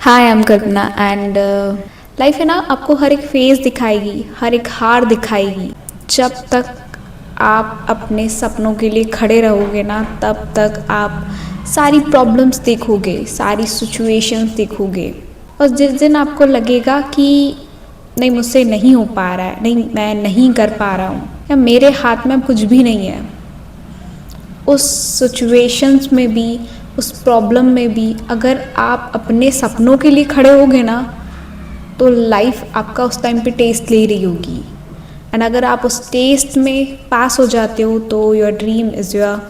Hi, I am Kalpana and life है ना, आपको हर एक फेज दिखाएगी, हर एक हार दिखाएगी। जब तक आप अपने सपनों के लिए खड़े रहोगे ना, तब तक आप सारी प्रॉब्लम्स देखोगे, सारी सिचुएशंस देखोगे। और जिस दिन आपको लगेगा कि नहीं, मुझसे नहीं हो पा रहा है, नहीं मैं नहीं कर पा रहा हूँ, या मेरे हाथ में कुछ भी नहीं है, उस सिचुएशंस में भी, उस प्रॉब्लम में भी अगर आप अपने सपनों के लिए खड़े होगे ना, तो लाइफ आपका उस टाइम पे टेस्ट ले रही होगी। एंड अगर आप उस टेस्ट में पास हो जाते हो तो your dream is your,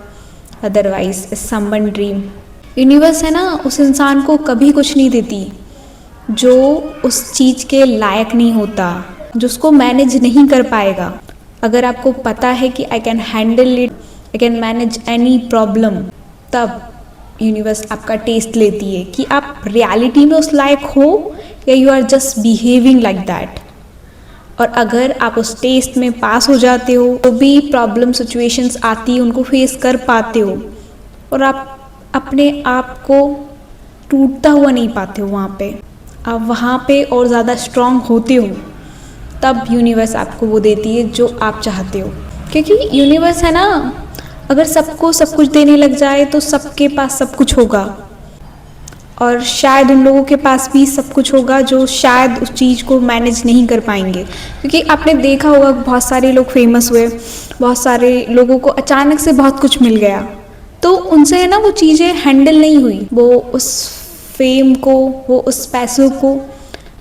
otherwise is someone dream. Universe है ना, उस इंसान को कभी कुछ नहीं देती जो उस चीज़ के लायक नहीं होता, जो उसको मैनेज नहीं कर पाएगा। अगर आपको पता है कि I can handle it, I can manage any problem, तब यूनिवर्स आपका टेस्ट लेती है कि आप रियलिटी में उस लायक हो या you are just behaving like that. और अगर आप उस टेस्ट में पास हो जाते हो तो भी प्रॉब्लम सिचुएशंस आती है, उनको फेस कर पाते हो और आप अपने आप को टूटता हुआ नहीं पाते हो। वहाँ पे आप वहाँ पे और ज़्यादा स्ट्रांग होते हो, तब यूनिवर्स आपको वो देती है जो आप चाहते हो। क्योंकि यूनिवर्स है ना, अगर सबको सब कुछ देने लग जाए तो सबके पास सब कुछ होगा, और शायद उन लोगों के पास भी सब कुछ होगा जो शायद उस चीज़ को मैनेज नहीं कर पाएंगे। क्योंकि आपने देखा होगा बहुत सारे लोग फेमस हुए, बहुत सारे लोगों को अचानक से बहुत कुछ मिल गया, तो उनसे है ना वो चीज़ें हैंडल नहीं हुई, वो उस फेम को, वो उस पैसों को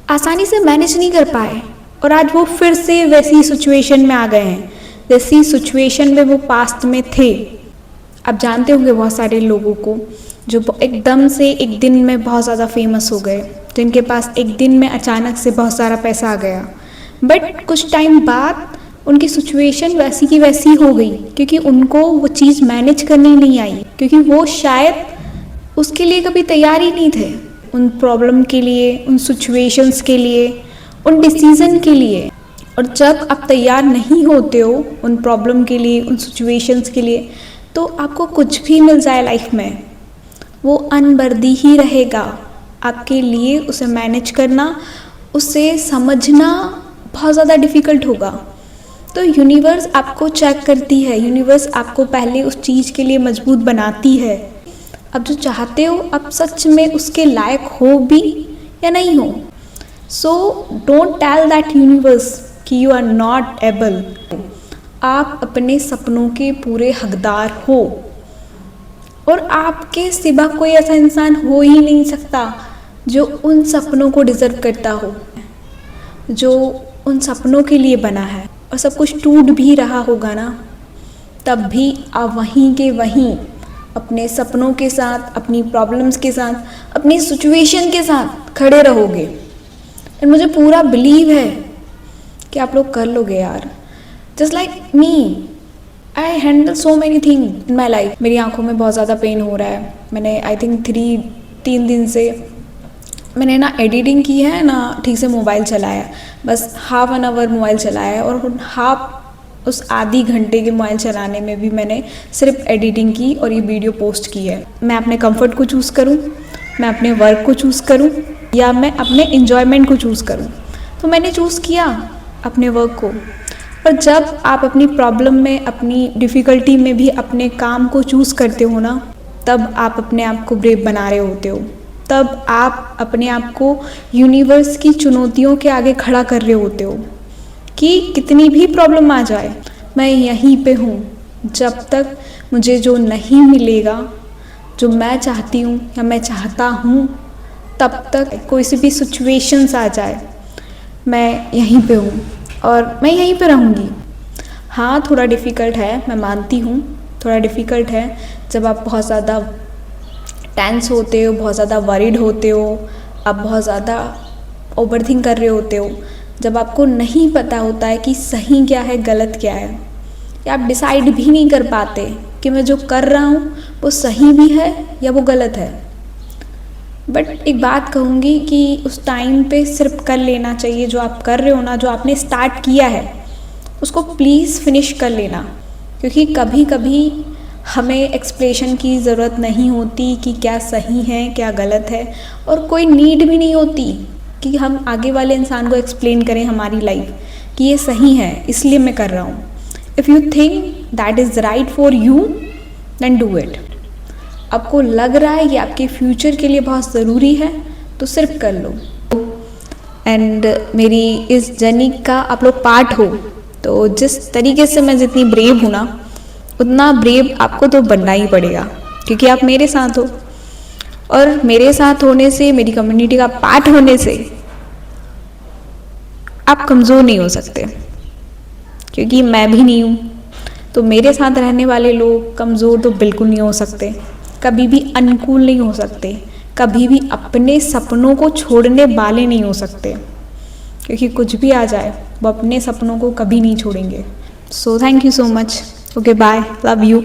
आसानी से मैनेज नहीं कर पाए, और आज वो फिर से वैसी सिचुएशन में आ गए हैं जैसी सिचुएशन में वो पास्ट में थे। आप जानते होंगे बहुत सारे लोगों को जो एकदम से एक दिन में बहुत ज़्यादा फेमस हो गए, जिनके पास एक दिन में अचानक से बहुत सारा पैसा आ गया, बट कुछ टाइम बाद उनकी सिचुएशन वैसी की वैसी हो गई, क्योंकि उनको वो चीज़ मैनेज करनी नहीं आई, क्योंकि वो शायद उसके लिए कभी तैयार ही नहीं थे, उन प्रॉब्लम के लिए, उन सिचुएशंस के लिए, उन डिसीज़न के लिए। और जब आप तैयार नहीं होते हो उन प्रॉब्लम के लिए, उन सिचुएशंस के लिए, तो आपको कुछ भी मिल जाए लाइफ में, वो अनवर्दी ही रहेगा आपके लिए। उसे मैनेज करना, उसे समझना बहुत ज़्यादा डिफ़िकल्ट होगा। तो यूनिवर्स आपको चेक करती है, यूनिवर्स आपको पहले उस चीज़ के लिए मजबूत बनाती है। अब जो चाहते हो आप सच में उसके लायक हो भी या नहीं हो। So don't tell that universe कि यू आर नॉट एबल। आप अपने सपनों के पूरे हकदार हो, और आपके सिवा कोई ऐसा इंसान हो ही नहीं सकता जो उन सपनों को डिज़र्व करता हो, जो उन सपनों के लिए बना है। और सब कुछ टूट भी रहा होगा ना, तब भी आप वहीं के वहीं अपने सपनों के साथ, अपनी प्रॉब्लम्स के साथ, अपनी सिचुएशन के साथ खड़े रहोगे। और मुझे पूरा बिलीव है कि आप लोग कर लोगे यार। Just like me, I handle so many thing in my life. मेरी आंखों में बहुत ज़्यादा पेन हो रहा है। मैंने आई थिंक 3 दिन से मैंने ना एडिटिंग की है ना ठीक से मोबाइल चलाया, बस हाफ एन आवर मोबाइल चलाया है, और हाफ उस आधी घंटे के मोबाइल चलाने में भी मैंने सिर्फ एडिटिंग की और ये वीडियो पोस्ट की है। मैं अपने कंफर्ट को चूज़ करूँ, मैं अपने वर्क को चूज़ करूँ, या मैं अपने इन्जॉयमेंट को चूज़ करूँ। तो मैंने चूज़ किया अपने वर्क को। पर जब आप अपनी प्रॉब्लम में, अपनी डिफ़िकल्टी में भी अपने काम को चूज़ करते हो ना, तब आप अपने आप को ब्रेव बना रहे होते हो, तब आप अपने आप को यूनिवर्स की चुनौतियों के आगे खड़ा कर रहे होते हो कि कितनी भी प्रॉब्लम आ जाए, मैं यहीं पे हूँ। जब तक मुझे जो नहीं मिलेगा, जो मैं चाहती हूँ या मैं चाहता हूँ, तब तक कोई सी भी सिचुएशंस आ जाए, मैं यहीं पे हूँ और मैं यहीं पे रहूँगी। हाँ, थोड़ा डिफ़िकल्ट है, मैं मानती हूँ, थोड़ा डिफ़िकल्ट है जब आप बहुत ज़्यादा टेंस होते हो, बहुत ज़्यादा वरीड होते हो, आप बहुत ज़्यादा ओवरथिंक कर रहे होते हो, जब आपको नहीं पता होता है कि सही क्या है, गलत क्या है, या आप डिसाइड भी नहीं कर पाते कि मैं जो कर रहा हूँ वो सही भी है या वो गलत है। बट एक बात कहूँगी कि उस टाइम पे सिर्फ कर लेना चाहिए जो आप कर रहे हो ना, जो आपने स्टार्ट किया है उसको प्लीज़ फिनिश कर लेना। क्योंकि कभी कभी हमें एक्सप्लेनेशन की ज़रूरत नहीं होती कि क्या सही है क्या गलत है, और कोई नीड भी नहीं होती कि हम आगे वाले इंसान को एक्सप्लेन करें हमारी लाइफ कि ये सही है इसलिए मैं कर रहा हूँ। If you think that is right for you then do it. आपको लग रहा है कि आपके फ्यूचर के लिए बहुत ज़रूरी है तो सिर्फ कर लो। एंड मेरी इस जर्नी का आप लोग पार्ट हो, तो जिस तरीके से मैं जितनी ब्रेव हूँ ना, उतना ब्रेव आपको तो बनना ही पड़ेगा, क्योंकि आप मेरे साथ हो। और मेरे साथ होने से, मेरी कम्युनिटी का पार्ट होने से आप कमज़ोर नहीं हो सकते, क्योंकि मैं भी नहीं हूँ। तो मेरे साथ रहने वाले लोग कमज़ोर तो बिल्कुल नहीं हो सकते, कभी भी अनुकूल नहीं हो सकते, कभी भी अपने सपनों को छोड़ने वाले नहीं हो सकते, क्योंकि कुछ भी आ जाए वो अपने सपनों को कभी नहीं छोड़ेंगे। So thank you so much. Okay bye, love you.